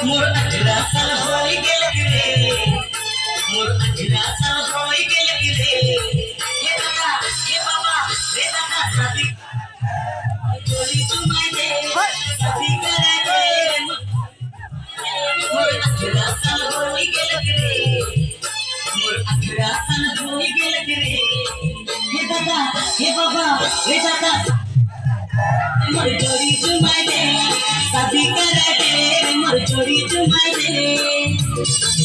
मोर 18 साल होई गेल रे मोर 18 साल होई गेल रे हे दादा हे बाबा रे दादा शादी चोरी चुमाई दे शादी करे दे मोर 18 साल होई गेल रे मोर 18 साल होई गेल रे हे दादा हे बाबा रे दादा मोर चोरी चुमाई दे शादी करे दे मोर चोरी चुमाई दे